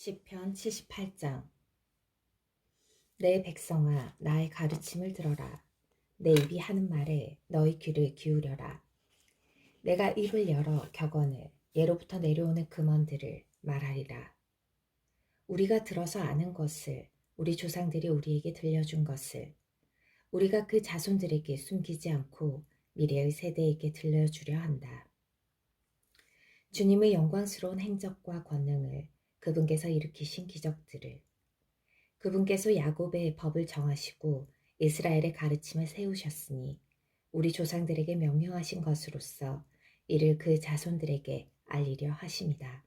시편 78장. 내 백성아, 나의 가르침을 들어라. 내 입이 하는 말에 너희 귀를 기울여라. 내가 입을 열어 격언을, 예로부터 내려오는 금언들을 말하리라. 우리가 들어서 아는 것을, 우리 조상들이 우리에게 들려준 것을, 우리가 그 자손들에게 숨기지 않고 미래의 세대에게 들려주려 한다. 주님의 영광스러운 행적과 권능을, 그분께서 일으키신 기적들을, 그분께서 야곱의 법을 정하시고 이스라엘의 가르침을 세우셨으니 우리 조상들에게 명령하신 것으로서 이를 그 자손들에게 알리려 하심이다.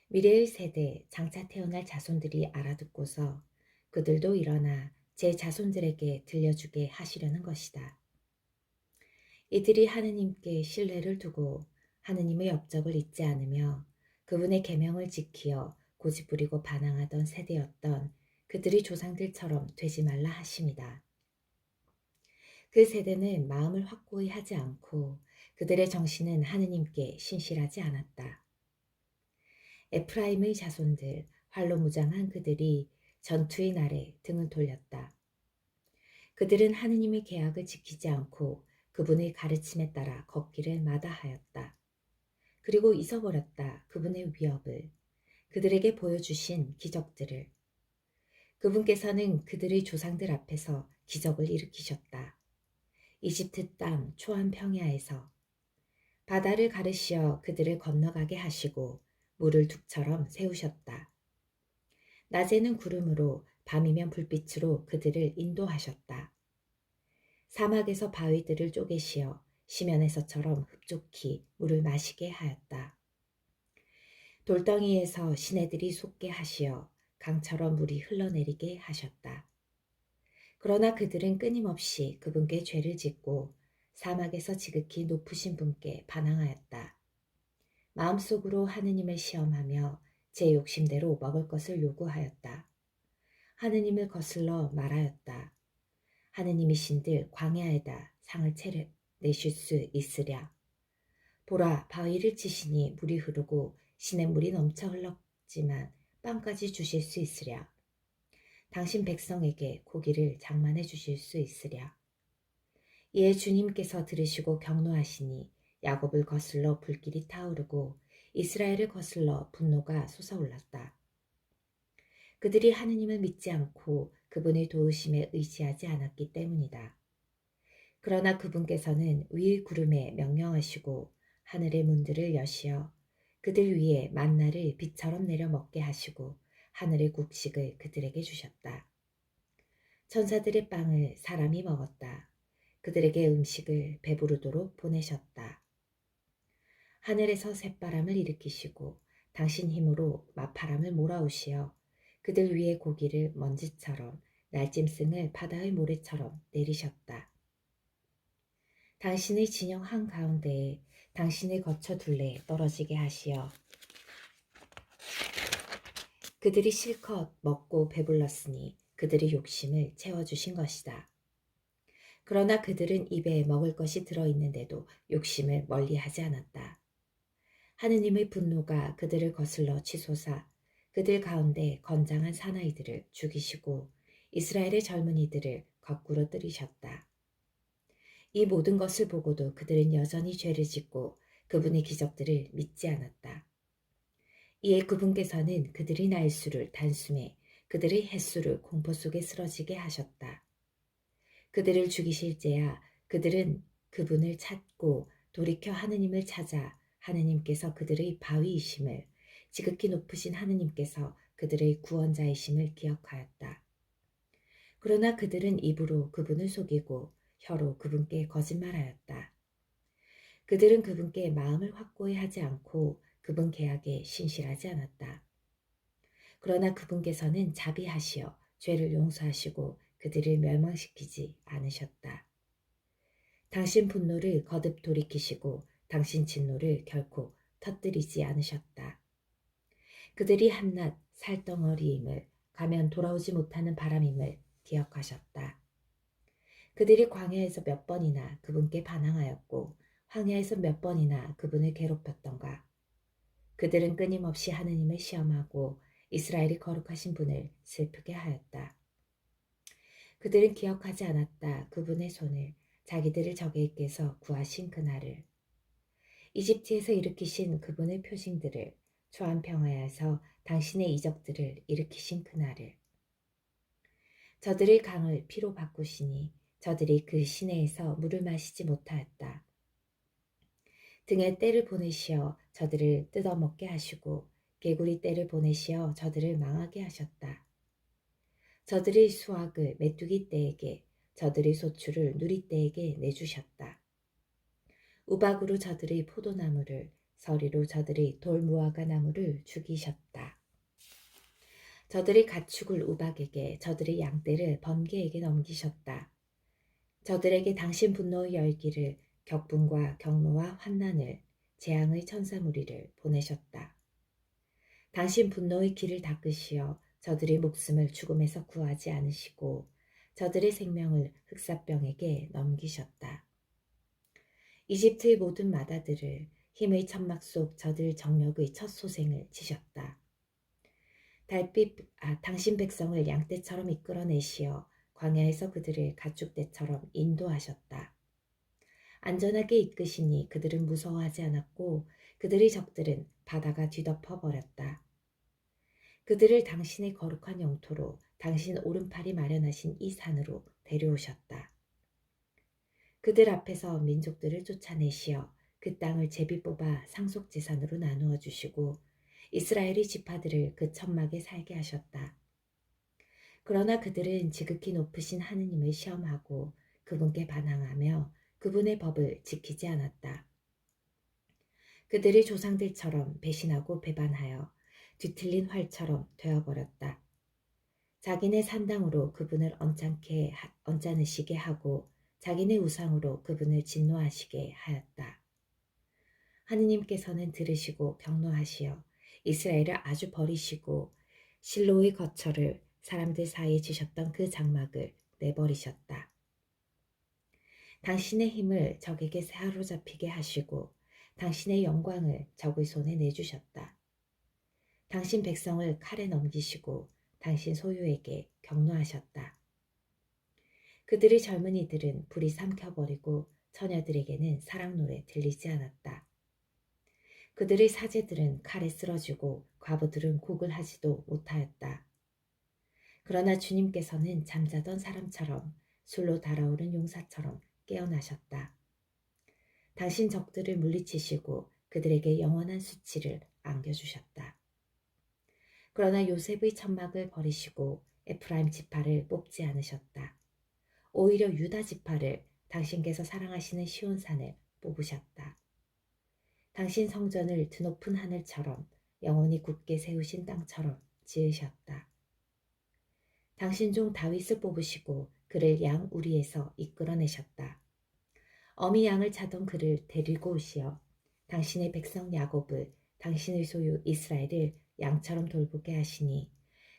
미래의 세대 장차 태어날 자손들이 알아듣고서 그들도 일어나 제 자손들에게 들려주게 하시려는 것이다. 이들이 하느님께 신뢰를 두고 하느님의 업적을 잊지 않으며 그분의 계명을 지키어 고집부리고 반항하던 세대였던 그들의 조상들처럼 되지 말라 하심이다. 그 세대는 마음을 확고히 하지 않고 그들의 정신은 하느님께 신실하지 않았다. 에프라임의 자손들, 활로 무장한 그들이 전투의 날에 등을 돌렸다. 그들은 하느님의 계약을 지키지 않고 그분의 가르침에 따라 걷기를 마다하였다. 그리고 잊어버렸다. 그분의 위협을, 그들에게 보여주신 기적들을. 그분께서는 그들의 조상들 앞에서 기적을 일으키셨다. 이집트 땅 초안 평야에서 바다를 가르시어 그들을 건너가게 하시고 물을 둑처럼 세우셨다. 낮에는 구름으로 밤이면 불빛으로 그들을 인도하셨다. 사막에서 바위들을 쪼개시어 시면에서처럼 흡족히 물을 마시게 하였다. 돌덩이에서 시내들이 솟게 하시어 강처럼 물이 흘러내리게 하셨다. 그러나 그들은 끊임없이 그분께 죄를 짓고 사막에서 지극히 높으신 분께 반항하였다. 마음속으로 하느님을 시험하며 제 욕심대로 먹을 것을 요구하였다. 하느님을 거슬러 말하였다. 하느님이신들 광야에다 상을 내실 수 있으랴. 보라, 바위를 치시니 물이 흐르고 시냇물이 넘쳐 흘렀지만 빵까지 주실 수 있으랴. 당신 백성에게 고기를 장만해 주실 수 있으랴. 이에 주님께서 들으시고 경노하시니 야곱을 거슬러 불길이 타오르고 이스라엘을 거슬러 분노가 솟아올랐다. 그들이 하느님을 믿지 않고 그분의 도우심에 의지하지 않았기 때문이다. 그러나 그분께서는 위의 구름에 명령하시고 하늘의 문들을 여시어 그들 위에 만나를 비처럼 내려 먹게 하시고 하늘의 곡식을 그들에게 주셨다. 천사들의 빵을 사람이 먹었다. 그들에게 음식을 배부르도록 보내셨다. 하늘에서 쇳바람을 일으키시고 당신 힘으로 마파람을 몰아오시어 그들 위에 고기를 먼지처럼 날짐승을 바다의 모래처럼 내리셨다. 당신의 진영 한가운데에 당신의 거처 둘레에 떨어지게 하시어 그들이 실컷 먹고 배불렀으니 그들의 욕심을 채워주신 것이다. 그러나 그들은 입에 먹을 것이 들어있는데도 욕심을 멀리하지 않았다. 하느님의 분노가 그들을 거슬러 치솟아 그들 가운데 건장한 사나이들을 죽이시고 이스라엘의 젊은이들을 거꾸로 때리셨다. 이 모든 것을 보고도 그들은 여전히 죄를 짓고 그분의 기적들을 믿지 않았다. 이에 그분께서는 그들의 날수를 단숨에 그들의 횟수를 공포 속에 쓰러지게 하셨다. 그들을 죽이실제야 그들은 그분을 찾고 돌이켜 하느님을 찾아 하느님께서 그들의 바위이심을 지극히 높으신 하느님께서 그들의 구원자이심을 기억하였다. 그러나 그들은 입으로 그분을 속이고 혀로 그분께 거짓말하였다. 그들은 그분께 마음을 확고히 하지 않고 그분 계약에 신실하지 않았다. 그러나 그분께서는 자비하시어 죄를 용서하시고 그들을 멸망시키지 않으셨다. 당신 분노를 거듭 돌이키시고 당신 진노를 결코 터뜨리지 않으셨다. 그들이 한낱 살덩어리임을 가면 돌아오지 못하는 바람임을 기억하셨다. 그들이 광야에서 몇 번이나 그분께 반항하였고 황야에서 몇 번이나 그분을 괴롭혔던가. 그들은 끊임없이 하느님을 시험하고 이스라엘이 거룩하신 분을 슬프게 하였다. 그들은 기억하지 않았다. 그분의 손을, 자기들을 적에게서 구하신 그날을. 이집트에서 일으키신 그분의 표징들을, 초안 평화에서 당신의 이적들을 일으키신 그날을. 저들의 강을 피로 바꾸시니 저들이 그 시내에서 물을 마시지 못하였다. 등에 떼를 보내시어 저들을 뜯어먹게 하시고 개구리 떼를 보내시어 저들을 망하게 하셨다. 저들의 수확을 메뚜기 떼에게, 저들의 소출을 누리 떼에게 내주셨다. 우박으로 저들의 포도나무를, 서리로 저들의 돌무화과 나무를 죽이셨다. 저들의 가축을 우박에게, 저들의 양떼를 번개에게 넘기셨다. 저들에게 당신 분노의 열기를, 격분과 경노와 환난을, 재앙의 천사무리를 보내셨다. 당신 분노의 길을 닦으시어 저들의 목숨을 죽음에서 구하지 않으시고 저들의 생명을 흑사병에게 넘기셨다. 이집트의 모든 마다들을, 힘의 천막 속 저들 정력의 첫 소생을 치셨다. 당신 백성을 양떼처럼 이끌어내시어 광야에서 그들을 가축떼처럼 인도하셨다. 안전하게 이끄시니 그들은 무서워하지 않았고 그들의 적들은 바다가 뒤덮어 버렸다. 그들을 당신의 거룩한 영토로, 당신 오른팔이 마련하신 이 산으로 데려오셨다. 그들 앞에서 민족들을 쫓아내시어 그 땅을 제비 뽑아 상속재산으로 나누어 주시고 이스라엘의 지파들을 그 천막에 살게 하셨다. 그러나 그들은 지극히 높으신 하느님을 시험하고 그분께 반항하며 그분의 법을 지키지 않았다. 그들의 조상들처럼 배신하고 배반하여 뒤틀린 활처럼 되어버렸다. 자기네 산당으로 그분을 언짢으시게 하고 자기네 우상으로 그분을 진노하시게 하였다. 하느님께서는 들으시고 경노하시어 이스라엘을 아주 버리시고 실로의 거처를, 사람들 사이에 지셨던 그 장막을 내버리셨다. 당신의 힘을 적에게 사로잡히게 하시고 당신의 영광을 적의 손에 내주셨다. 당신 백성을 칼에 넘기시고 당신 소유에게 경노하셨다. 그들의 젊은이들은 불이 삼켜버리고 처녀들에게는 사랑 노래 들리지 않았다. 그들의 사제들은 칼에 쓰러지고 과부들은 곡을 하지도 못하였다. 그러나 주님께서는 잠자던 사람처럼, 술로 달아오른 용사처럼 깨어나셨다. 당신 적들을 물리치시고 그들에게 영원한 수치를 안겨주셨다. 그러나 요셉의 천막을 버리시고 에프라임 지파를 뽑지 않으셨다. 오히려 유다 지파를, 당신께서 사랑하시는 시온산을 뽑으셨다. 당신 성전을 드높은 하늘처럼, 영원히 굳게 세우신 땅처럼 지으셨다. 당신 종 다윗을 뽑으시고 그를 양 우리에서 이끌어내셨다. 어미 양을 차던 그를 데리고 오시어 당신의 백성 야곱을, 당신의 소유 이스라엘을 양처럼 돌보게 하시니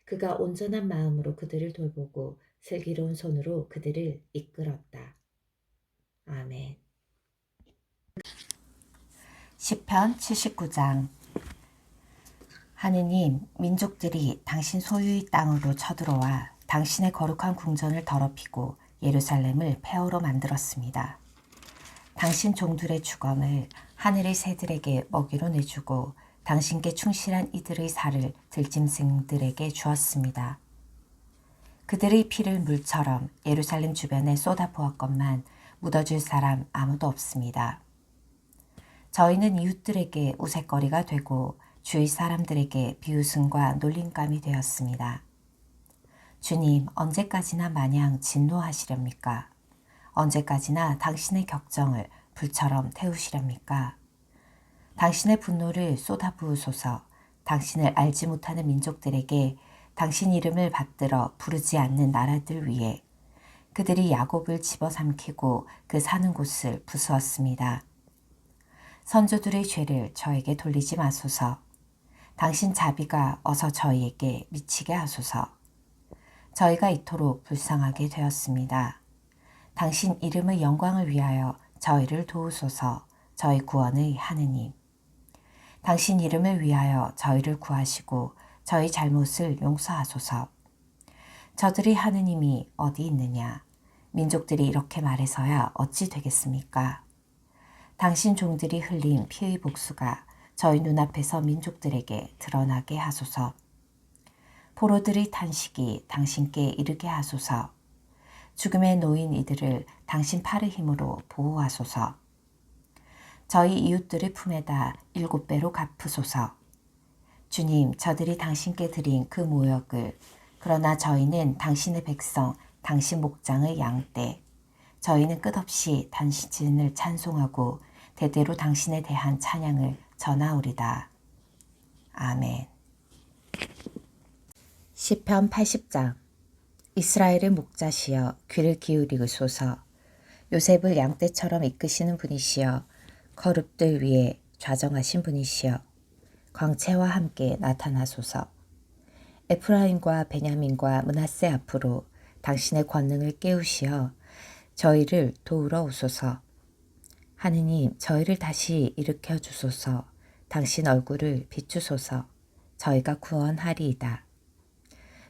그가 온전한 마음으로 그들을 돌보고 슬기로운 손으로 그들을 이끌었다. 아멘. 시편 79장. 하느님, 민족들이 당신 소유의 땅으로 쳐들어와 당신의 거룩한 궁전을 더럽히고 예루살렘을 폐허로 만들었습니다. 당신 종들의 주검을 하늘의 새들에게 먹이로 내주고 당신께 충실한 이들의 살을 들짐승들에게 주었습니다. 그들의 피를 물처럼 예루살렘 주변에 쏟아부었건만 묻어줄 사람 아무도 없습니다. 저희는 이웃들에게 우윳거리가 되고 주위 사람들에게 비웃음과 놀림감이 되었습니다. 주님, 언제까지나 마냥 진노하시렵니까? 언제까지나 당신의 격정을 불처럼 태우시렵니까? 당신의 분노를 쏟아부으소서. 당신을 알지 못하는 민족들에게 당신 이름을 받들어 부르지 않는 나라들 위에 그들이 야곱을 집어삼키고 그 사는 곳을 부수었습니다. 선조들의 죄를 저에게 돌리지 마소서. 당신 자비가 어서 저희에게 미치게 하소서. 저희가 이토록 불쌍하게 되었습니다. 당신 이름의 영광을 위하여 저희를 도우소서. 저희 구원의 하느님. 당신 이름을 위하여 저희를 구하시고 저희 잘못을 용서하소서. 저들이 하느님이 어디 있느냐? 민족들이 이렇게 말해서야 어찌 되겠습니까? 당신 종들이 흘린 피의 복수가 저희 눈앞에서 민족들에게 드러나게 하소서. 포로들의 탄식이 당신께 이르게 하소서. 죽음에 놓인 이들을 당신 팔의 힘으로 보호하소서. 저희 이웃들의 품에다 7배로 갚으소서. 주님, 저들이 당신께 드린 그 모욕을, 그러나 저희는 당신의 백성, 당신 목장의 양떼, 저희는 끝없이 당신을 찬송하고 대대로 당신에 대한 찬양을 전하오리다. 아멘. 시편 80장. 이스라엘의 목자시여 귀를 기울이소서. 요셉을 양떼처럼 이끄시는 분이시여 거룹들 위에 좌정하신 분이시여 광채와 함께 나타나소서. 에프라임과 베냐민과 므낫세 앞으로 당신의 권능을 깨우시어 저희를 도우러 오소서. 하느님, 저희를 다시 일으켜 주소서. 당신 얼굴을 비추소서. 저희가 구원하리이다.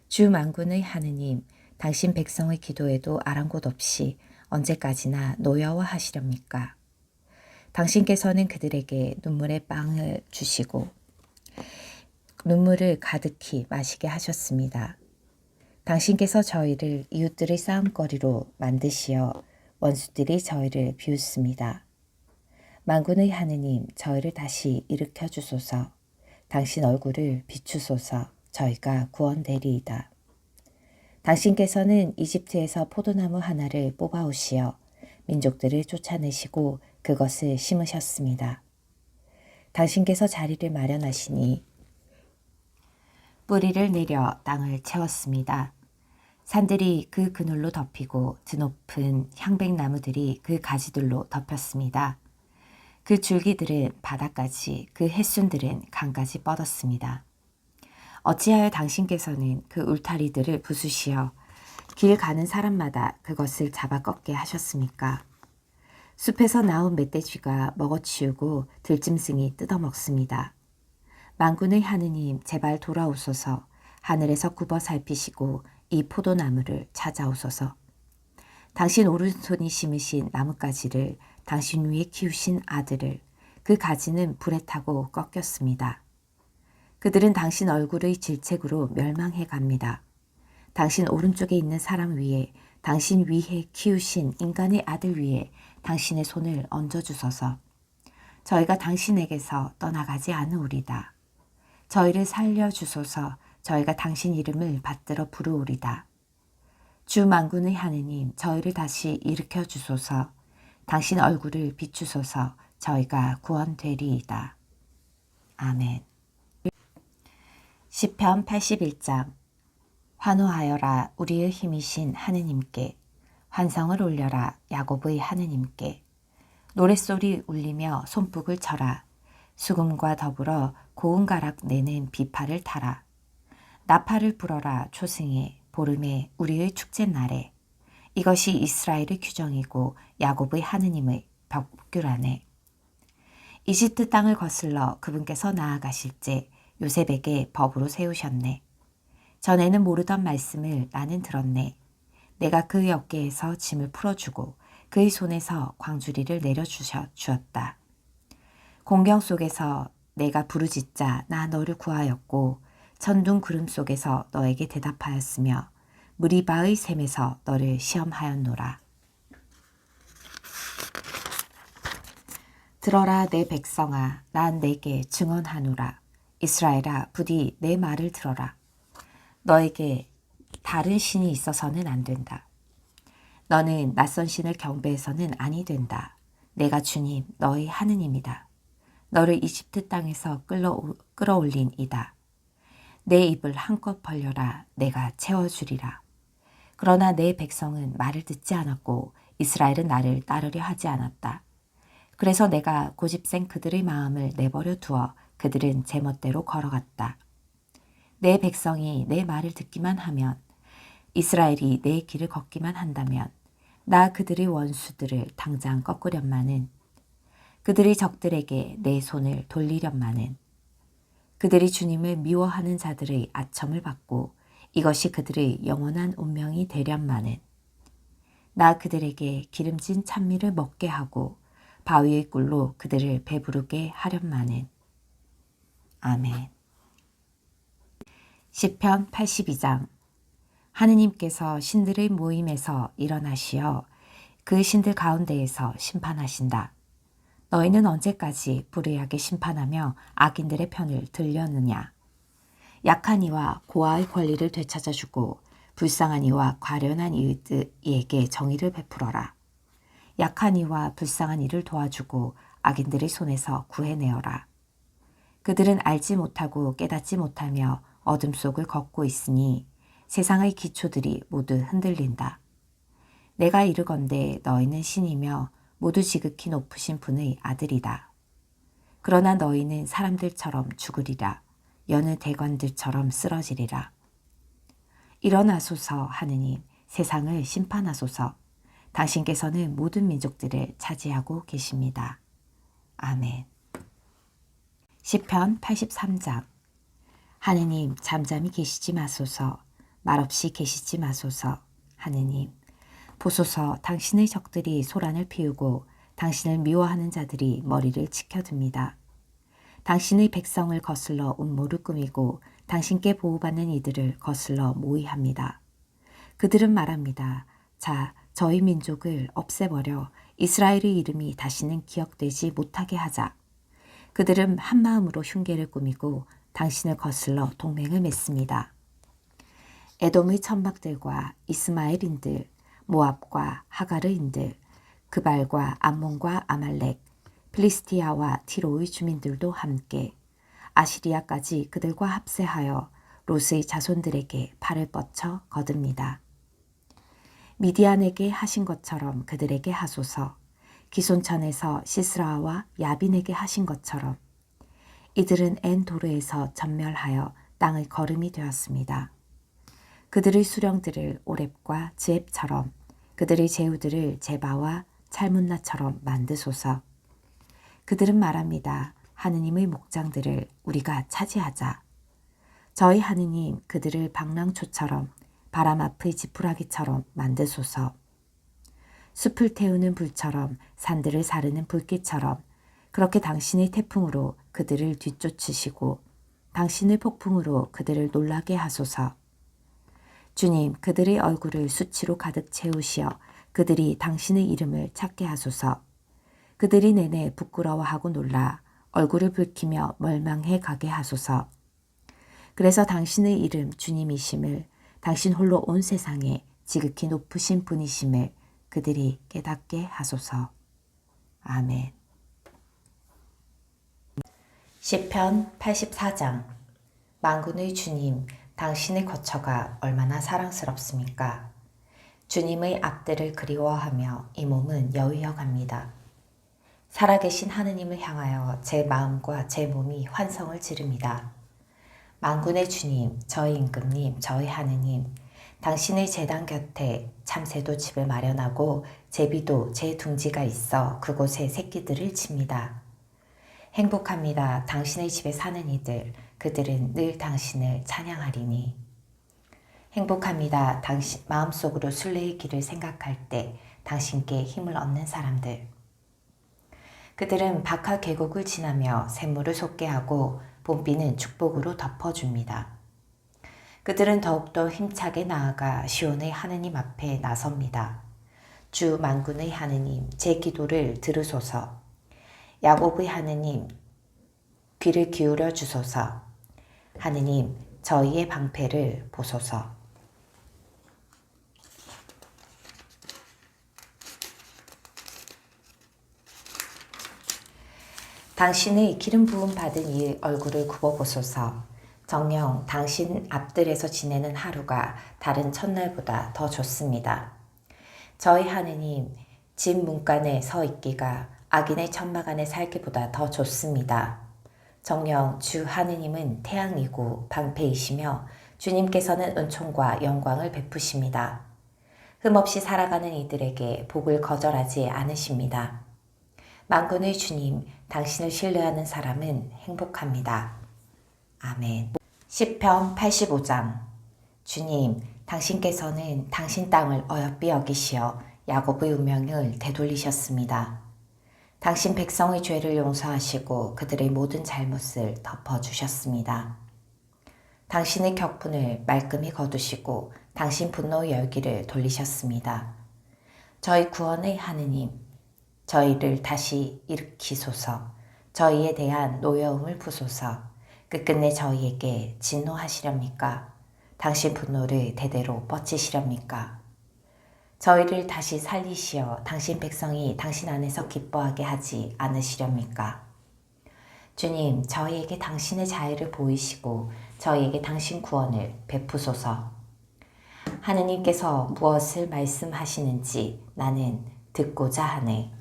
주 만군의 하느님, 당신 백성의 기도에도 아랑곳 없이 언제까지나 노여워하시렵니까? 당신께서는 그들에게 눈물의 빵을 주시고 눈물을 가득히 마시게 하셨습니다. 당신께서 저희를 이웃들의 싸움거리로 만드시어 원수들이 저희를 비웃습니다. 만군의 하느님, 저희를 다시 일으켜 주소서. 당신 얼굴을 비추소서. 저희가 구원되리이다. 당신께서는 이집트에서 포도나무 하나를 뽑아오시어 민족들을 쫓아내시고 그것을 심으셨습니다. 당신께서 자리를 마련하시니 뿌리를 내려 땅을 채웠습니다. 산들이 그 그늘로 덮이고 드높은 향백나무들이 그 가지들로 덮였습니다. 그 줄기들은 바다까지, 그 햇순들은 강까지 뻗었습니다. 어찌하여 당신께서는 그 울타리들을 부수시어 길 가는 사람마다 그것을 잡아 꺾게 하셨습니까? 숲에서 나온 멧돼지가 먹어치우고 들짐승이 뜯어먹습니다. 만군의 하느님, 제발 돌아오소서. 하늘에서 굽어 살피시고 이 포도나무를 찾아오소서. 당신 오른손이 심으신 나뭇가지를, 당신 위에 키우신 아들을, 그 가지는 불에 타고 꺾였습니다. 그들은 당신 얼굴의 질책으로 멸망해 갑니다. 당신 오른쪽에 있는 사람 위에, 당신 위에 키우신 인간의 아들 위에 당신의 손을 얹어주소서. 저희가 당신에게서 떠나가지 않으오리다. 저희를 살려주소서. 저희가 당신 이름을 받들어 부르오리다. 주 만군의 하느님, 저희를 다시 일으켜 주소서. 당신 얼굴을 비추소서. 저희가 구원되리이다. 아멘. 시편 81장. 환호하여라 우리의 힘이신 하느님께, 환성을 올려라 야곱의 하느님께. 노랫소리 울리며 손뼉을 쳐라. 수금과 더불어 고운 가락 내는 비파를 타라. 나팔을 불어라 초승에, 보름에, 우리의 축제날에. 이것이 이스라엘의 규정이고 야곱의 하느님의 벽규라네. 이집트 땅을 거슬러 그분께서 나아가실지 요셉에게 법으로 세우셨네. 전에는 모르던 말씀을 나는 들었네. 내가 그의 어깨에서 짐을 풀어주고 그의 손에서 광주리를 내려주었다. 공경 속에서 내가 부르짖자 나 너를 구하였고 천둥 구름 속에서 너에게 대답하였으며 무리바의 샘에서 너를 시험하였노라. 들어라 내 백성아, 난 내게 증언하노라. 이스라엘아, 부디 내 말을 들어라. 너에게 다른 신이 있어서는 안 된다. 너는 낯선 신을 경배해서는 아니 된다. 내가 주님 너의 하느님이다. 너를 이집트 땅에서 끌어올린 이다. 내 입을 한껏 벌려라. 내가 채워주리라. 그러나 내 백성은 말을 듣지 않았고 이스라엘은 나를 따르려 하지 않았다. 그래서 내가 고집센 그들의 마음을 내버려 두어 그들은 제멋대로 걸어갔다. 내 백성이 내 말을 듣기만 하면, 이스라엘이 내 길을 걷기만 한다면 나 그들의 원수들을 당장 꺾으련마는, 그들의 적들에게 내 손을 돌리련마는 그들이 주님을 미워하는 자들의 아첨을 받고 이것이 그들의 영원한 운명이 되련마는 나 그들에게 기름진 찬미를 먹게 하고 바위의 꿀로 그들을 배부르게 하련마는 아멘. 시편 82장. 하느님께서 신들의 모임에서 일어나시어 그 신들 가운데에서 심판하신다. 너희는 언제까지 불의하게 심판하며 악인들의 편을 들려느냐. 약한 이와 고아의 권리를 되찾아주고 불쌍한 이와 과련한 이에게 정의를 베풀어라. 약한 이와 불쌍한 이를 도와주고 악인들의 손에서 구해내어라. 그들은 알지 못하고 깨닫지 못하며 어둠 속을 걷고 있으니 세상의 기초들이 모두 흔들린다. 내가 이르건대 너희는 신이며 모두 지극히 높으신 분의 아들이다. 그러나 너희는 사람들처럼 죽으리라. 여느 대관들처럼 쓰러지리라. 일어나소서 하느님, 세상을 심판하소서. 당신께서는 모든 민족들을 차지하고 계십니다. 아멘. 시편 83장. 하느님, 잠잠히 계시지 마소서. 말없이 계시지 마소서. 하느님, 보소서. 당신의 적들이 소란을 피우고 당신을 미워하는 자들이 머리를 치켜듭니다. 당신의 백성을 거슬러 음모를 꾸미고 당신께 보호받는 이들을 거슬러 모의합니다. 그들은 말합니다. 자, 저희 민족을 없애버려 이스라엘의 이름이 다시는 기억되지 못하게 하자. 그들은 한마음으로 흉계를 꾸미고 당신을 거슬러 동맹을 맺습니다. 에돔의 천막들과 이스마엘인들, 모압과 하가르인들, 그발과 암몬과 아말렉, 필리스티아와 티로의 주민들도 함께 아시리아까지 그들과 합세하여 롯의 자손들에게 팔을 뻗쳐 거듭니다. 미디안에게 하신 것처럼 그들에게 하소서. 기손천에서 시스라와 야빈에게 하신 것처럼 이들은 엔도르에서 전멸하여 땅의 거름이 되었습니다. 그들의 수령들을 오렙과 즈앱처럼 그들의 제후들을 제바와 찰문나처럼 만드소서. 그들은 말합니다. 하느님의 목장들을 우리가 차지하자. 저희 하느님 그들을 방랑초처럼 바람 앞의 지푸라기처럼 만드소서. 숲을 태우는 불처럼 산들을 사르는 불길처럼 그렇게 당신의 태풍으로 그들을 뒤쫓으시고 당신의 폭풍으로 그들을 놀라게 하소서. 주님, 그들의 얼굴을 수치로 가득 채우시어 그들이 당신의 이름을 찾게 하소서. 그들이 내내 부끄러워하고 놀라 얼굴을 붉히며 멀망해 가게 하소서. 그래서 당신의 이름 주님이심을 당신 홀로 온 세상에 지극히 높으신 분이심을 그들이 깨닫게 하소서. 아멘. 시편 84장. 만군의 주님, 당신의 거처가 얼마나 사랑스럽습니까? 주님의 앞들을 그리워하며 이 몸은 여위어갑니다. 살아계신 하느님을 향하여 제 마음과 제 몸이 환성을 지릅니다. 만군의 주님, 저희 임금님, 저희 하느님, 당신의 제단 곁에 참새도 집을 마련하고 제비도 제 둥지가 있어 그곳에 새끼들을 칩니다. 행복합니다. 당신의 집에 사는 이들, 그들은 늘 당신을 찬양하리니. 행복합니다. 당신 마음속으로 순례의 길을 생각할 때 당신께 힘을 얻는 사람들. 그들은 박하 계곡을 지나며 샘물을 솟게 하고 봄비는 축복으로 덮어줍니다. 그들은 더욱더 힘차게 나아가 시온의 하느님 앞에 나섭니다. 주 만군의 하느님, 제 기도를 들으소서. 야곱의 하느님, 귀를 기울여 주소서. 하느님, 저희의 방패를 보소서. 당신의 기름 부음 받은 이 얼굴을 굽어보소서. 정녕 당신 앞들에서 지내는 하루가 다른 첫날보다 더 좋습니다. 저희 하느님, 집 문간에 서 있기가 악인의 천막 안에 살기보다 더 좋습니다. 정녕 주 하느님은 태양이고 방패이시며 주님께서는 은총과 영광을 베푸십니다. 흠없이 살아가는 이들에게 복을 거절하지 않으십니다. 만군의 주님, 당신을 신뢰하는 사람은 행복합니다. 아멘. 시편 85장. 주님, 당신께서는 당신 땅을 어여삐 여기시어 야곱의 운명을 되돌리셨습니다. 당신 백성의 죄를 용서하시고 그들의 모든 잘못을 덮어주셨습니다. 당신의 격분을 말끔히 거두시고 당신 분노의 열기를 돌리셨습니다. 저희 구원의 하느님, 저희를 다시 일으키소서. 저희에 대한 노여움을 푸소서. 끝끝내 저희에게 진노하시렵니까? 당신 분노를 대대로 뻗치시렵니까? 저희를 다시 살리시어 당신 백성이 당신 안에서 기뻐하게 하지 않으시렵니까? 주님, 저희에게 당신의 자애를 보이시고 저희에게 당신 구원을 베푸소서. 하느님께서 무엇을 말씀하시는지 나는 듣고자 하네.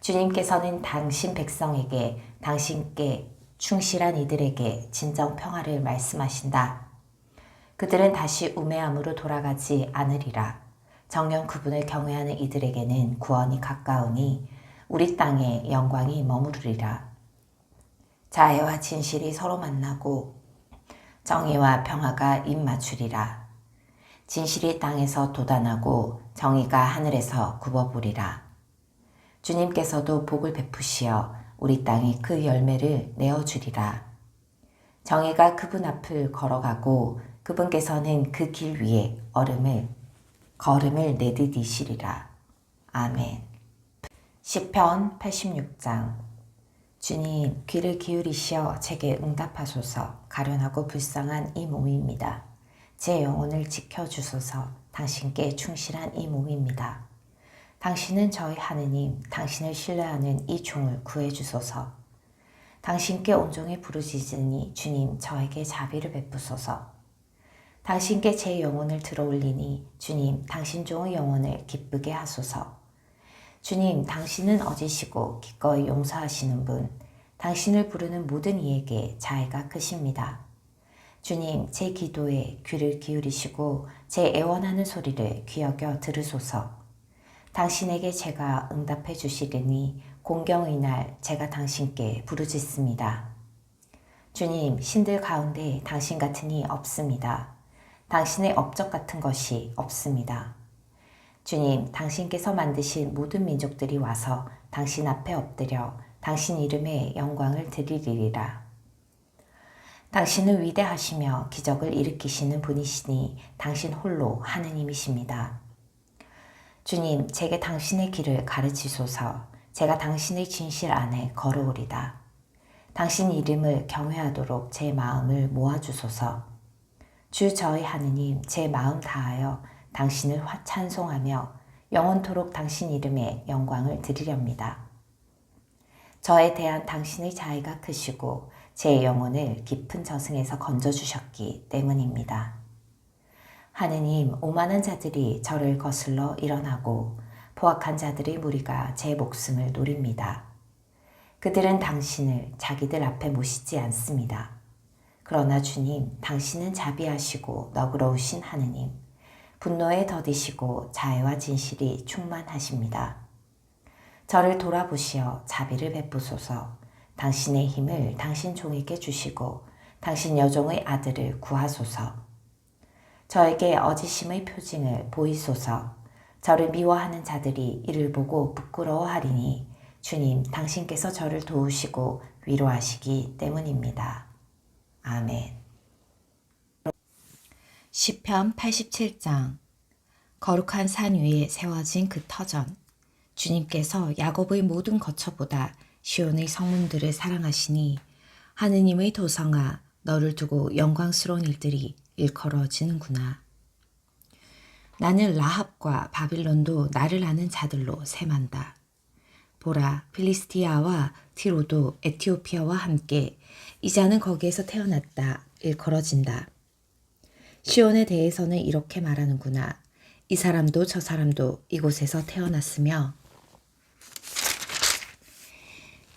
주님께서는 당신 백성에게 당신께 충실한 이들에게 진정 평화를 말씀하신다. 그들은 다시 우매함으로 돌아가지 않으리라. 정녕 그분을 경외하는 이들에게는 구원이 가까우니 우리 땅에 영광이 머무르리라. 자애와 진실이 서로 만나고 정의와 평화가 입맞추리라. 진실이 땅에서 돋아나고 정의가 하늘에서 굽어보리라. 주님께서도 복을 베푸시어 우리 땅에 그 열매를 내어주리라. 정의가 그분 앞을 걸어가고 그분께서는 그 길 위에 걸음을 내디디시리라. 아멘. 시편 86장. 주님, 귀를 기울이시어 제게 응답하소서. 가련하고 불쌍한 이 몸입니다. 제 영혼을 지켜주소서. 당신께 충실한 이 몸입니다. 당신은 저희 하느님, 당신을 신뢰하는 이 종을 구해주소서. 당신께 온종일 부르짖으니 주님, 저에게 자비를 베푸소서. 당신께 제 영혼을 들어올리니 주님, 당신 종의 영혼을 기쁘게 하소서. 주님, 당신은 어지시고 기꺼이 용서하시는 분, 당신을 부르는 모든 이에게 자애가 크십니다. 주님, 제 기도에 귀를 기울이시고 제 애원하는 소리를 귀 여겨 들으소서. 당신에게 제가 응답해 주시리니 공경의 날 제가 당신께 부르짖습니다. 주님, 신들 가운데 당신 같은 이 없습니다. 당신의 업적 같은 것이 없습니다. 주님, 당신께서 만드신 모든 민족들이 와서 당신 앞에 엎드려 당신 이름의 영광을 드리리라. 당신은 위대하시며 기적을 일으키시는 분이시니 당신 홀로 하느님이십니다. 주님, 제게 당신의 길을 가르치소서. 제가 당신의 진실 안에 걸어오리다. 당신 이름을 경외하도록 제 마음을 모아주소서. 주 저희 하느님, 제 마음 다하여 당신을 찬송하며 영원토록 당신 이름의 영광을 드리렵니다. 저에 대한 당신의 자애가 크시고 제 영혼을 깊은 저승에서 건져주셨기 때문입니다. 하느님, 오만한 자들이 저를 거슬러 일어나고 포악한 자들의 무리가 제 목숨을 노립니다. 그들은 당신을 자기들 앞에 모시지 않습니다. 그러나 주님, 당신은 자비하시고 너그러우신 하느님, 분노에 더디시고 자애와 진실이 충만하십니다. 저를 돌아보시어 자비를 베푸소서. 당신의 힘을 당신 종에게 주시고 당신 여종의 아들을 구하소서. 저에게 어지심의 표징을 보이소서. 저를 미워하는 자들이 이를 보고 부끄러워하리니 주님, 당신께서 저를 도우시고 위로하시기 때문입니다. 아멘. 시편 87장. 거룩한 산 위에 세워진 그 터전. 주님께서 야곱의 모든 거처보다 시온의 성문들을 사랑하시니 하느님의 도성아, 너를 두고 영광스러운 일들이 일컬어지는구나. 나는 라합과 바빌론도 나를 아는 자들로 셈한다. 보라, 필리스티아와 티로도 에티오피아와 함께 이자는 거기에서 태어났다 일컬어진다. 시온에 대해서는 이렇게 말하는구나. 이 사람도 저 사람도 이곳에서 태어났으며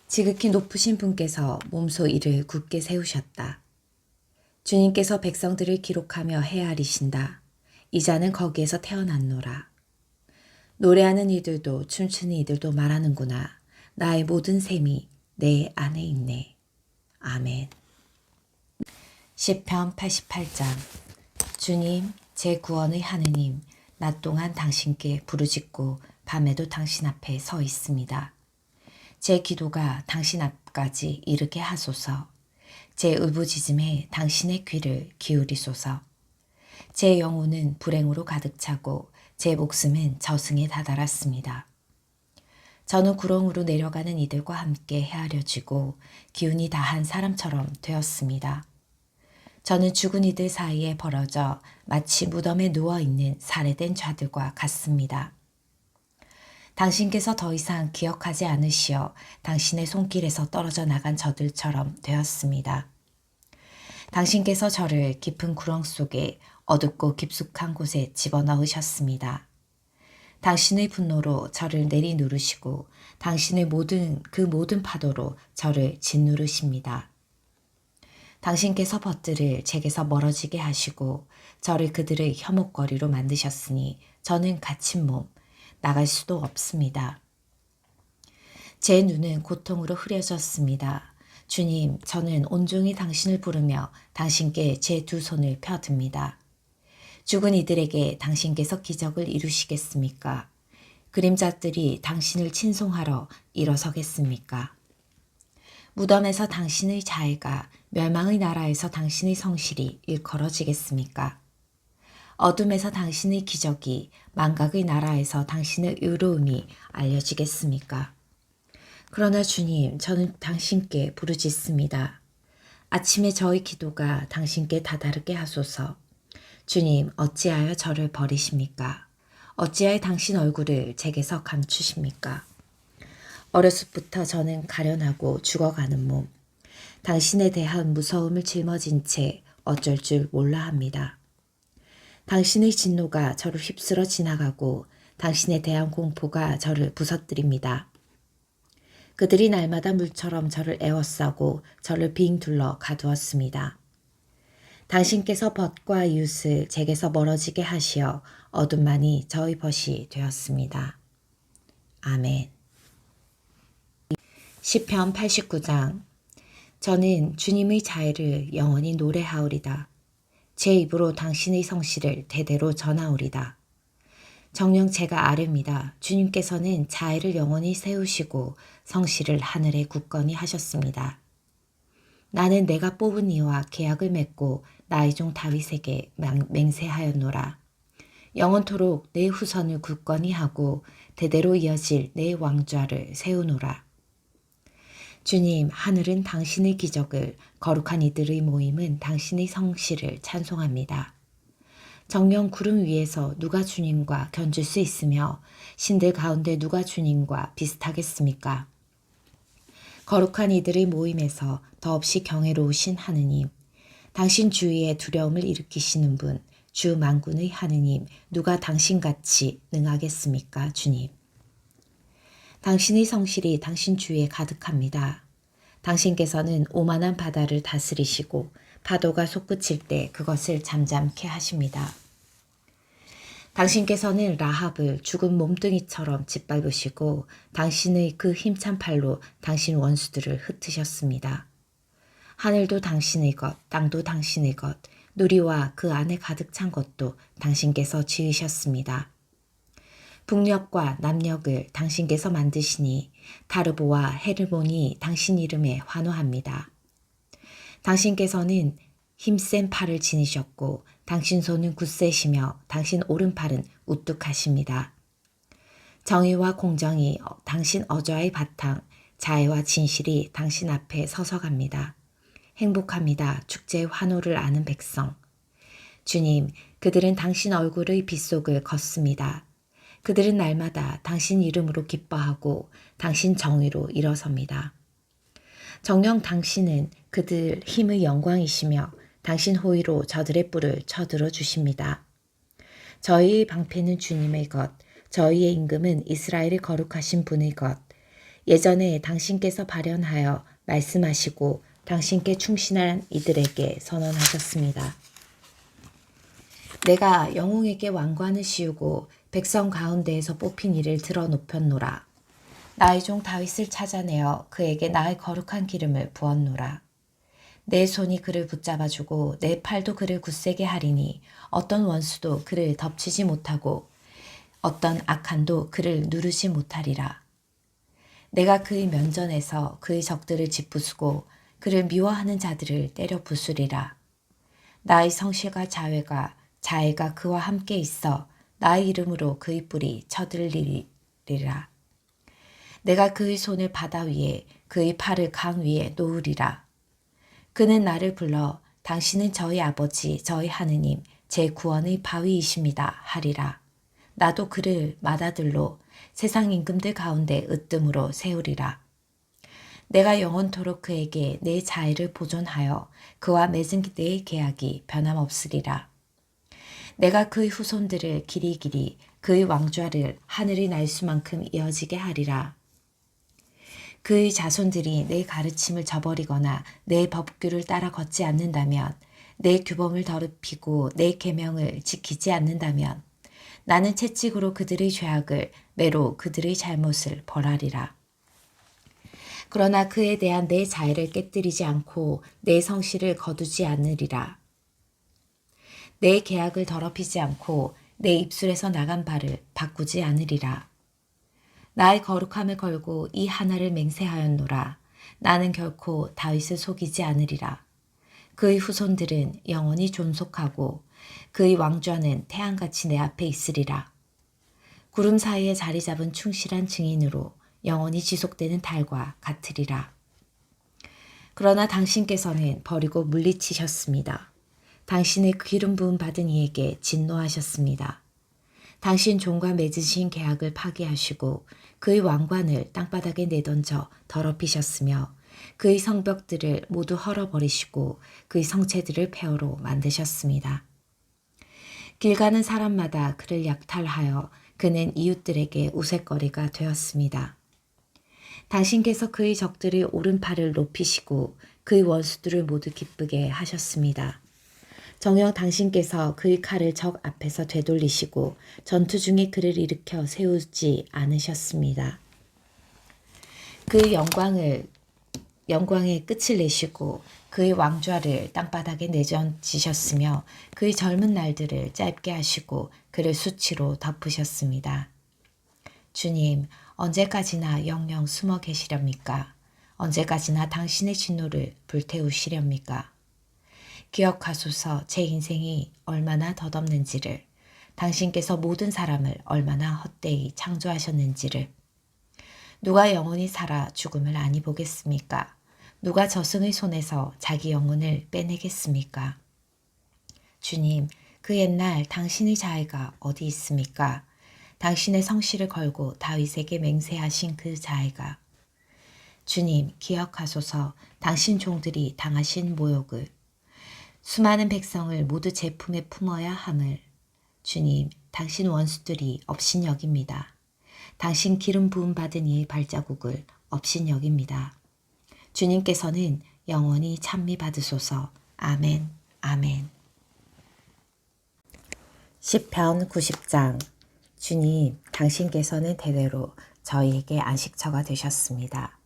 지극히 높으신 분께서 몸소 이를 굳게 세우셨다. 주님께서 백성들을 기록하며 헤아리신다. 이자는 거기에서 태어났노라. 노래하는 이들도 춤추는 이들도 말하는구나. 나의 모든 셈이 내 안에 있네. 아멘. 시편 88장. 주님, 제 구원의 하느님, 낮 동안 당신께 부르짖고 밤에도 당신 앞에 서 있습니다. 제 기도가 당신 앞까지 이르게 하소서. 제 울부짖음에 당신의 귀를 기울이소서. 제 영혼은 불행으로 가득 차고 제 목숨은 저승에 다다랐습니다. 저는 구렁으로 내려가는 이들과 함께 헤아려지고 기운이 다한 사람처럼 되었습니다. 저는 죽은 이들 사이에 벌어져 마치 무덤에 누워있는 살해된 자들과 같습니다. 당신께서 더 이상 기억하지 않으시어 당신의 손길에서 떨어져 나간 저들처럼 되었습니다. 당신께서 저를 깊은 구렁 속에 어둡고 깊숙한 곳에 집어넣으셨습니다. 당신의 분노로 저를 내리누르시고 당신의 모든 파도로 저를 짓누르십니다. 당신께서 벗들을 제게서 멀어지게 하시고 저를 그들의 혐오거리로 만드셨으니 저는 갇힌 몸, 나갈 수도 없습니다. 제 눈은 고통으로 흐려졌습니다. 주님, 저는 온종일 당신을 부르며 당신께 제 두 손을 펴듭니다. 죽은 이들에게 당신께서 기적을 이루시겠습니까? 그림자들이 당신을 친송하러 일어서겠습니까? 무덤에서 당신의 자애가, 멸망의 나라에서 당신의 성실이 일컬어지겠습니까? 어둠에서 당신의 기적이, 망각의 나라에서 당신의 의로움이 알려지겠습니까? 그러나 주님, 저는 당신께 부르짖습니다. 아침에 저의 기도가 당신께 다다르게 하소서. 주님, 어찌하여 저를 버리십니까? 어찌하여 당신 얼굴을 제게서 감추십니까? 어렸을부터 저는 가련하고 죽어가는 몸, 당신에 대한 무서움을 짊어진 채 어쩔 줄 몰라 합니다. 당신의 진노가 저를 휩쓸어 지나가고 당신에 대한 공포가 저를 부서뜨립니다. 그들이 날마다 물처럼 저를 에워싸고 저를 빙 둘러 가두었습니다. 당신께서 벗과 이웃을 제게서 멀어지게 하시어 어둠만이 저의 벗이 되었습니다. 아멘. 시편 89장. 저는 주님의 자애를 영원히 노래하오리다. 제 입으로 당신의 성실을 대대로 전하오리다. 정녕 제가 아릅니다. 주님께서는 자애를 영원히 세우시고 성실을 하늘에 굳건히 하셨습니다. 나는 내가 뽑은 이와 계약을 맺고 나의 종 다윗에게 맹세하였노라. 영원토록 내 후손을 굳건히 하고 대대로 이어질 내 왕좌를 세우노라. 주님, 하늘은 당신의 기적을, 거룩한 이들의 모임은 당신의 성실을 찬송합니다. 정령 구름 위에서 누가 주님과 견줄 수 있으며 신들 가운데 누가 주님과 비슷하겠습니까? 거룩한 이들의 모임에서 더없이 경외로우신 하느님, 당신 주위에 두려움을 일으키시는 분, 주 만군의 하느님, 누가 당신같이 능하겠습니까, 주님? 당신의 성실이 당신 주위에 가득합니다. 당신께서는 오만한 바다를 다스리시고 파도가 솟구칠 때 그것을 잠잠케 하십니다. 당신께서는 라합을 죽은 몸뚱이처럼 짓밟으시고 당신의 그 힘찬 팔로 당신 원수들을 흩으셨습니다. 하늘도 당신의 것, 땅도 당신의 것, 누리와 그 안에 가득 찬 것도 당신께서 지으셨습니다. 북녘과 남녘을 당신께서 만드시니 다르보와 헤르몬이 당신 이름에 환호합니다. 당신께서는 힘센 팔을 지니셨고 당신 손은 굳세시며 당신 오른팔은 우뚝하십니다. 정의와 공정이 당신 어좌의 바탕, 자애와 진실이 당신 앞에 서서갑니다. 행복합니다. 축제의 환호를 아는 백성. 주님, 그들은 당신 얼굴의 빗속을 걷습니다. 그들은 날마다 당신 이름으로 기뻐하고 당신 정의로 일어섭니다. 정녕 당신은 그들 힘의 영광이시며 당신 호의로 저들의 뿔을 쳐들어 주십니다. 저희의 방패는 주님의 것, 저희의 임금은 이스라엘의 거룩하신 분의 것. 예전에 당신께서 발현하여 말씀하시고 당신께 충신한 이들에게 선언하셨습니다. 내가 영웅에게 왕관을 씌우고 백성 가운데에서 뽑힌 이를 들어 높였노라. 나의 종 다윗을 찾아내어 그에게 나의 거룩한 기름을 부었노라. 내 손이 그를 붙잡아주고 내 팔도 그를 굳세게 하리니 어떤 원수도 그를 덮치지 못하고 어떤 악한도 그를 누르지 못하리라. 내가 그의 면전에서 그의 적들을 짓부수고 그를 미워하는 자들을 때려 부수리라. 나의 성실과 자애가 그와 함께 있어 나의 이름으로 그의 뿔이 쳐들리리라. 내가 그의 손을 바다 위에 그의 팔을 강 위에 놓으리라. 그는 나를 불러 당신은 저희 아버지 저희 하느님 제 구원의 바위이십니다 하리라. 나도 그를 맏아들로 세상 임금들 가운데 으뜸으로 세우리라. 내가 영원토록 그에게 내 자애를 보존하여 그와 맺은 내 계약이 변함없으리라. 내가 그의 후손들을 길이길이 그의 왕좌를 하늘이 날 수만큼 이어지게 하리라. 그의 자손들이 내 가르침을 저버리거나 내 법규를 따라 걷지 않는다면, 내 규범을 더럽히고 내 계명을 지키지 않는다면 나는 채찍으로 그들의 죄악을 매로 그들의 잘못을 벌하리라. 그러나 그에 대한 내 자애를 깨뜨리지 않고 내 성실을 거두지 않으리라. 내 계약을 더럽히지 않고 내 입술에서 나간 바를 바꾸지 않으리라. 나의 거룩함을 걸고 이 하나를 맹세하였노라. 나는 결코 다윗을 속이지 않으리라. 그의 후손들은 영원히 존속하고 그의 왕좌는 태양같이 내 앞에 있으리라. 구름 사이에 자리 잡은 충실한 증인으로 영원히 지속되는 달과 같으리라. 그러나 당신께서는 버리고 물리치셨습니다. 당신의 기름 부음 받은 이에게 진노하셨습니다. 당신 종과 맺으신 계약을 파기하시고 그의 왕관을 땅바닥에 내던져 더럽히셨으며 그의 성벽들을 모두 헐어버리시고 그의 성체들을 폐허로 만드셨습니다. 길 가는 사람마다 그를 약탈하여 그는 이웃들에게 우윳거리가 되었습니다. 당신께서 그의 적들의 오른팔을 높이시고 그의 원수들을 모두 기쁘게 하셨습니다. 정녕 당신께서 그의 칼을 적 앞에서 되돌리시고 전투 중에 그를 일으켜 세우지 않으셨습니다. 그의 영광의 끝을 내시고 그의 왕좌를 땅바닥에 내던지셨으며 그의 젊은 날들을 짧게 하시고 그를 수치로 덮으셨습니다. 주님, 언제까지나 영영 숨어 계시렵니까? 언제까지나 당신의 진노를 불태우시렵니까? 기억하소서 제 인생이 얼마나 덧없는지를, 당신께서 모든 사람을 얼마나 헛되이 창조하셨는지를. 누가 영원히 살아 죽음을 아니 보겠습니까? 누가 저승의 손에서 자기 영혼을 빼내겠습니까? 주님, 그 옛날 당신의 자애가 어디 있습니까? 당신의 성실을 걸고 다윗에게 맹세하신 그 자애가. 주님, 기억하소서 당신 종들이 당하신 모욕을, 수많은 백성을 모두 제 품에 품어야 함을. 주님, 당신 원수들이 업신여깁니다. 당신 기름 부음 받은 이의 발자국을 업신여깁니다. 주님께서는 영원히 찬미 받으소서. 아멘, 아멘. 시편 90장. 주님, 당신께서는 대대로 저희에게 안식처가 되셨습니다.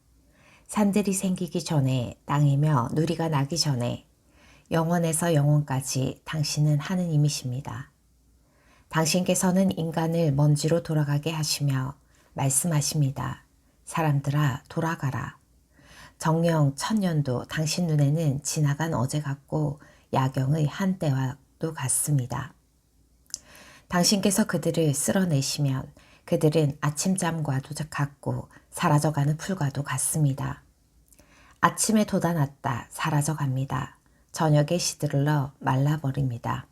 산들이 생기기 전에, 땅이며 누리가 나기 전에, 영원에서 영원까지 당신은 하느님이십니다. 당신께서는 인간을 먼지로 돌아가게 하시며 말씀하십니다. 사람들아, 돌아가라. 정령 천년도 당신 눈에는 지나간 어제 같고 야경의 한때와도 같습니다. 당신께서 그들을 쓸어내시면 그들은 아침잠과도 같고 사라져가는 풀과도 같습니다. 아침에 돋아났다 사라져갑니다. 저녁에 시들러 말라버립니다.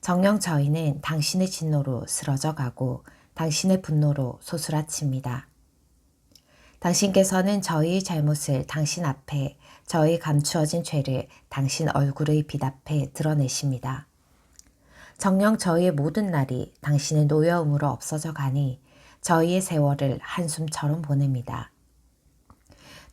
정녕 저희는 당신의 진노로 쓰러져 가고 당신의 분노로 소스라칩니다. 당신께서는 저희의 잘못을 당신 앞에, 저희 감추어진 죄를 당신 얼굴의 빛 앞에 드러내십니다. 정녕 저희의 모든 날이 당신의 노여움으로 없어져 가니 저희의 세월을 한숨처럼 보냅니다.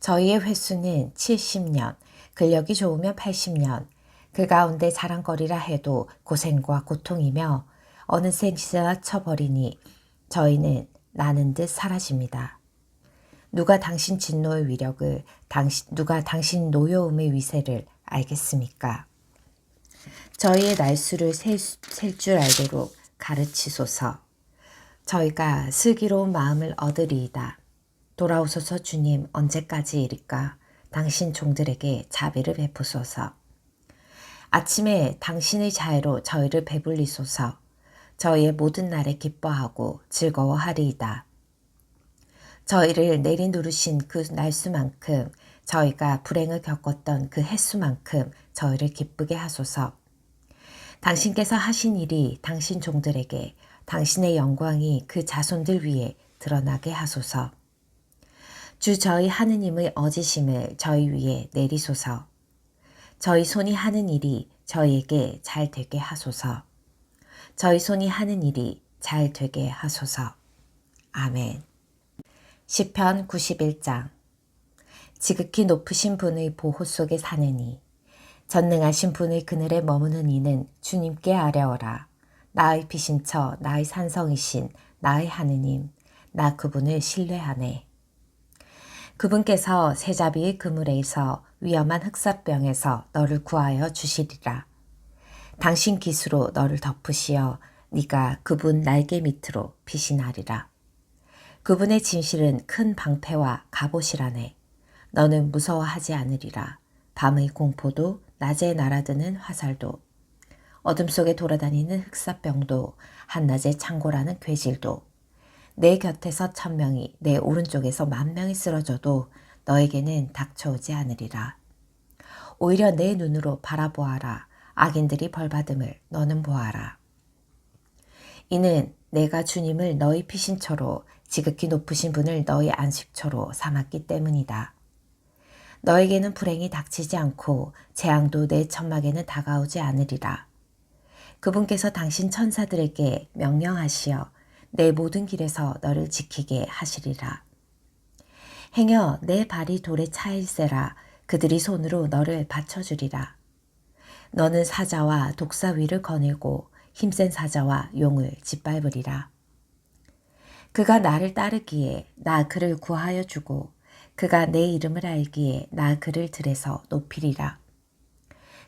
저희의 횟수는 70년, 근력이 좋으면 80년, 그 가운데 자랑거리라 해도 고생과 고통이며 어느새 지나쳐버리니 저희는 나는 듯 사라집니다. 누가 당신 진노의 위력을, 누가 당신 노여움의 위세를 알겠습니까? 저희의 날수를 셀 줄 알도록 가르치소서. 저희가 슬기로운 마음을 얻으리이다. 돌아오소서 주님, 언제까지이리까? 당신 종들에게 자비를 베푸소서. 아침에 당신의 자애로 저희를 배불리소서. 저희의 모든 날에 기뻐하고 즐거워하리이다. 저희를 내리누르신 그 날수만큼, 저희가 불행을 겪었던 그 횟수만큼 저희를 기쁘게 하소서. 당신께서 하신 일이 당신 종들에게 당신의 영광이 그 자손들 위에 드러나게 하소서. 주 저희 하느님의 어지심을 저희 위에 내리소서. 저희 손이 하는 일이 저희에게 잘 되게 하소서. 저희 손이 하는 일이 잘 되게 하소서. 아멘. 시편 91장. 지극히 높으신 분의 보호 속에 사느니 전능하신 분의 그늘에 머무는 이는 주님께 아뢰어라. 나의 피신처 나의 산성이신 나의 하느님, 나 그분을 신뢰하네. 그분께서 새자비의 그물에서 위험한 흑사병에서 너를 구하여 주시리라. 당신 기수로 너를 덮으시어 네가 그분 날개 밑으로 피신하리라. 그분의 진실은 큰 방패와 갑옷이라네. 너는 무서워하지 않으리라. 밤의 공포도 낮에 날아드는 화살도 어둠 속에 돌아다니는 흑사병도 한낮에 창고라는 괴질도 내 곁에서 1000명이 내 오른쪽에서 10,000명이 쓰러져도 너에게는 닥쳐오지 않으리라. 오히려 내 눈으로 바라보아라. 악인들이 벌받음을 너는 보아라. 이는 내가 주님을 너희 피신처로 지극히 높으신 분을 너희 안식처로 삼았기 때문이다. 너에게는 불행이 닥치지 않고 재앙도 내 천막에는 다가오지 않으리라. 그분께서 당신 천사들에게 명령하시어 내 모든 길에서 너를 지키게 하시리라. 행여 내 발이 돌에 차일세라. 그들이 손으로 너를 받쳐주리라. 너는 사자와 독사위를 거닐고 힘센 사자와 용을 짓밟으리라. 그가 나를 따르기에 나 그를 구하여 주고 그가 내 이름을 알기에 나 그를 들에서 높이리라.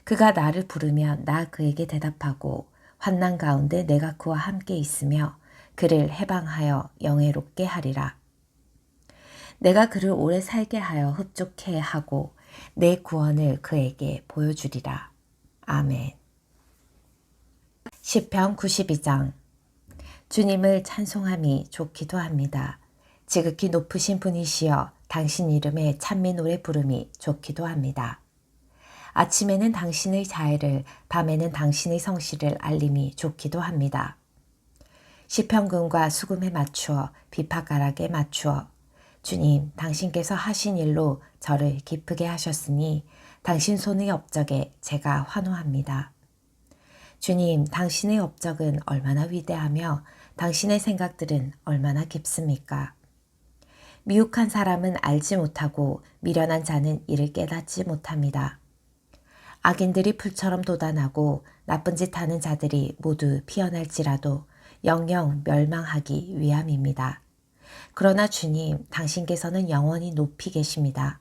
그가 나를 부르면 나 그에게 대답하고 환난 가운데 내가 그와 함께 있으며 그를 해방하여 영예롭게 하리라. 내가 그를 오래 살게 하여 흡족해 하고 내 구원을 그에게 보여주리라. 아멘. 시편 92장. 주님을 찬송함이 좋기도 합니다. 지극히 높으신 분이시여 당신 이름에 찬미 노래 부름이 좋기도 합니다. 아침에는 당신의 자애를, 밤에는 당신의 성실을 알림이 좋기도 합니다. 시편금과 수금에 맞추어 비파가락에 맞추어 주님, 당신께서 하신 일로 저를 기쁘게 하셨으니 당신 손의 업적에 제가 환호합니다. 주님, 당신의 업적은 얼마나 위대하며 당신의 생각들은 얼마나 깊습니까? 미혹한 사람은 알지 못하고 미련한 자는 이를 깨닫지 못합니다. 악인들이 풀처럼 돋아나고 나쁜 짓 하는 자들이 모두 피어날지라도 영영 멸망하기 위함입니다. 그러나 주님, 당신께서는 영원히 높이 계십니다.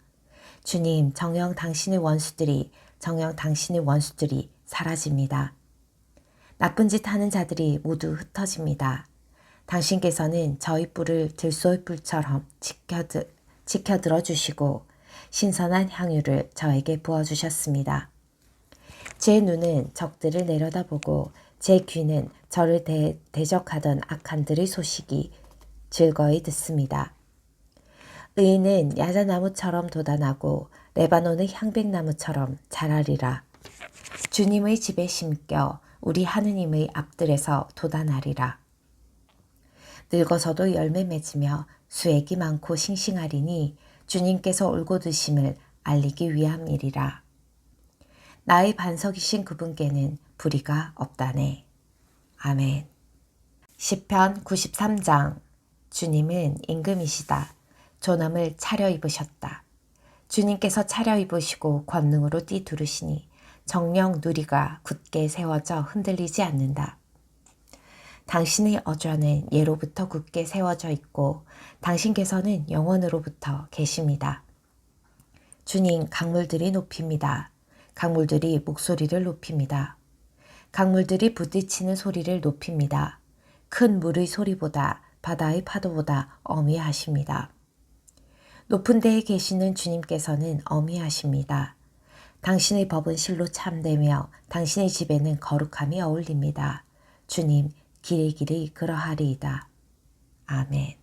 주님, 정녕 당신의 원수들이 사라집니다. 나쁜 짓 하는 자들이 모두 흩어집니다. 당신께서는 저희 뿔을 들소의 뿔처럼 지켜들어 주시고 신선한 향유를 저에게 부어주셨습니다. 제 눈은 적들을 내려다보고 제 귀는 저를 대적하던 악한들의 소식이 즐거이 듣습니다. 의인은 야자나무처럼 돋아나고 레바논의 향백나무처럼 자라리라. 주님의 집에 심겨 우리 하느님의 앞들에서 돋아나리라. 늙어서도 열매 맺으며 수액이 많고 싱싱하리니 주님께서 올고 드심을 알리기 위함이리라. 나의 반석이신 그분께는 불의가 없다네. 아멘. 시편 93장. 주님은 임금이시다. 존엄을 차려입으셨다. 주님께서 차려입으시고 권능으로 띠두르시니 정령 누리가 굳게 세워져 흔들리지 않는다. 당신의 어좌는 예로부터 굳게 세워져 있고 당신께서는 영원으로부터 계십니다. 주님, 강물들이 높입니다. 강물들이 목소리를 높입니다. 강물들이 부딪히는 소리를 높입니다. 큰 물의 소리보다 바다의 파도보다 어미하십니다. 높은 데에 계시는 주님께서는 어미하십니다. 당신의 법은 실로 참되며 당신의 집에는 거룩함이 어울립니다. 주님, 길이 그러하리이다. 아멘.